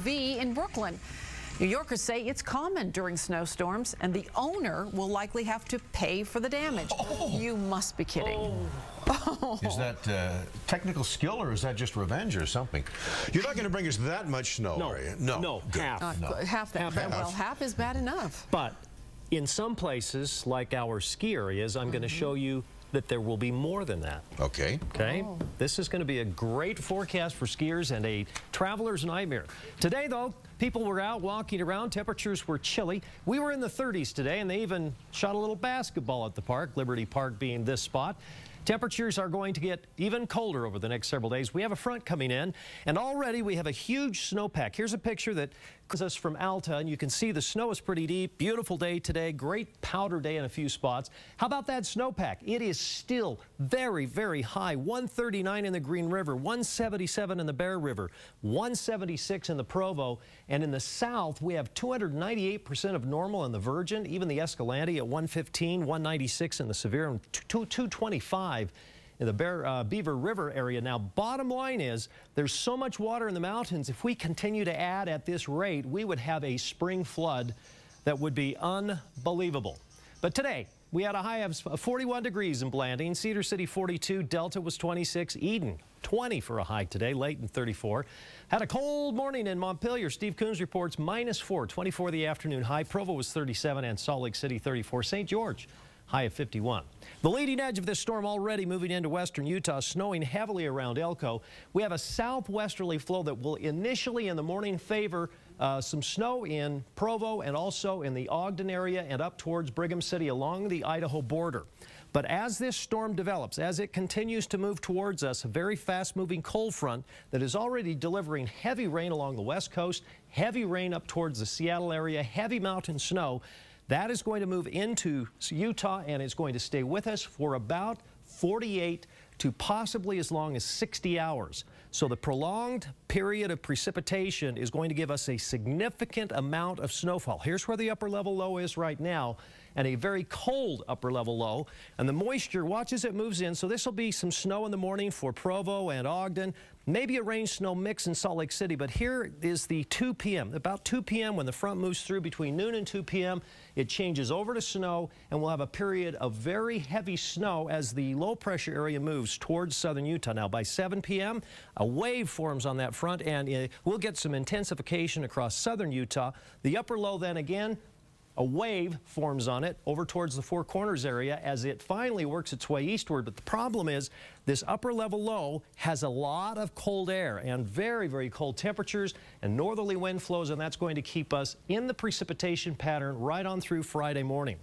KSL-TV in Brooklyn. New Yorkers say it's common during snowstorms, and the owner will likely have to pay for the damage. Oh. You must be kidding. Oh. Is that technical skill, or is that just revenge or something? You're not going to bring us that much snow, no, are you? No, half. No. Half that. Well, half is bad enough. But in some places, like our ski areas, I'm going to show you that there will be more than that. Okay. Okay. Oh. This is going to be a great forecast for skiers and a traveler's nightmare. Today, though, people were out walking around. Temperatures were chilly. We were in the 30s today, and they even shot a little basketball at the park, Liberty Park being this spot. Temperatures are going to get even colder over the next several days. We have a front coming in, and already we have a huge snowpack. Here's a picture that comes us from Alta, and you can see the snow is pretty deep. Beautiful day today. Great powder day in a few spots. How about that snowpack? It is still very, very high. 139 in the Green River, 177 in the Bear River, 176 in the Provo, and in the south we have 298% of normal in the Virgin, even the Escalante at 115, 196 in the Sevier, and 225 in the Beaver River area. Now, bottom line is there's so much water in the mountains. If we continue to add at this rate, we would have a spring flood that would be unbelievable. But today, we had a high of 41 degrees in Blanding, Cedar City 42, Delta was 26, Eden 20 for a high today, Layton 34. Had a cold morning in Montpelier. Steve Coons reports -4, 24 the afternoon high. Provo was 37 and Salt Lake City 34. St. George, high of 51. The leading edge of this storm already moving into western Utah, snowing heavily around Elko. We have a southwesterly flow that will initially in the morning favor some snow in Provo and also in the Ogden area and up towards Brigham City along the Idaho border. But as this storm develops, as it continues to move towards us, a very fast-moving cold front that is already delivering heavy rain along the west coast, heavy rain up towards the Seattle area, heavy mountain snow, that is going to move into Utah and is going to stay with us for about 48 to possibly as long as 60 hours. So the prolonged period of precipitation is going to give us a significant amount of snowfall. Here's where the upper level low is right now, and a very cold upper level low. And the moisture, watch as it moves in. So this will be some snow in the morning for Provo and Ogden, maybe a rain snow mix in Salt Lake City. But here is the 2 p.m. About 2 p.m. when the front moves through between noon and 2 p.m., it changes over to snow, and we'll have a period of very heavy snow as the low pressure area moves towards southern Utah. Now by 7 p.m., a wave forms on that front, and we'll get some intensification across southern Utah. The upper low then again, a wave forms on it over towards the Four Corners area as it finally works its way eastward. But the problem is this upper level low has a lot of cold air and very, very cold temperatures and northerly wind flows, and that's going to keep us in the precipitation pattern right on through Friday morning.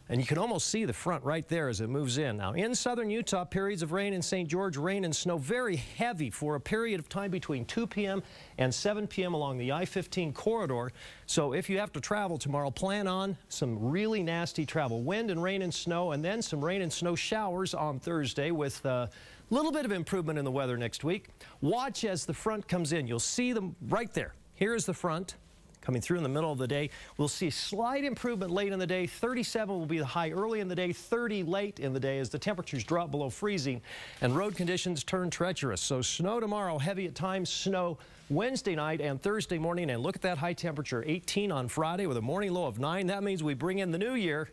And you can almost see the front right there as it moves in. Now, in southern Utah, periods of rain in St. George, rain and snow very heavy for a period of time between 2 p.m. and 7 p.m. along the I-15 corridor. So if you have to travel tomorrow, plan on some really nasty travel. Wind and rain and snow, and then some rain and snow showers on Thursday with a little bit of improvement in the weather next week. Watch as the front comes in. You'll see them right there. Here is the front coming through in the middle of the day. We'll see slight improvement late in the day. 37 will be the high early in the day, 30 late in the day as the temperatures drop below freezing and road conditions turn treacherous. So snow tomorrow, heavy at times, snow Wednesday night and Thursday morning. And look at that high temperature, 18 on Friday with a morning low of 9. That means we bring in the new year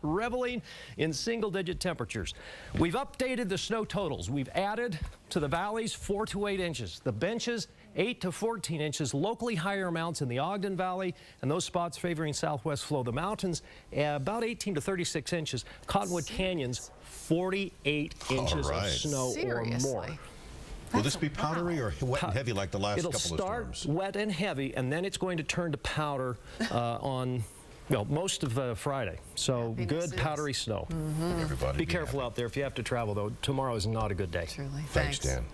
reveling in single-digit temperatures. We've updated the snow totals. We've added to the valleys 4 to 8 inches. The benches 8 to 14 inches. Locally higher amounts in the Ogden Valley and those spots favoring southwest flow. The mountains about 18 to 36 inches. Cottonwood Canyons 48 inches of snow or more. Will this be powdery or wet and heavy like the last couple of storms? It'll start wet and heavy, and then it's going to turn to powder on most of Friday. So good powdery snow. Everybody be careful out there if you have to travel, though. Tomorrow is not a good day. Truly. Thanks, Dan.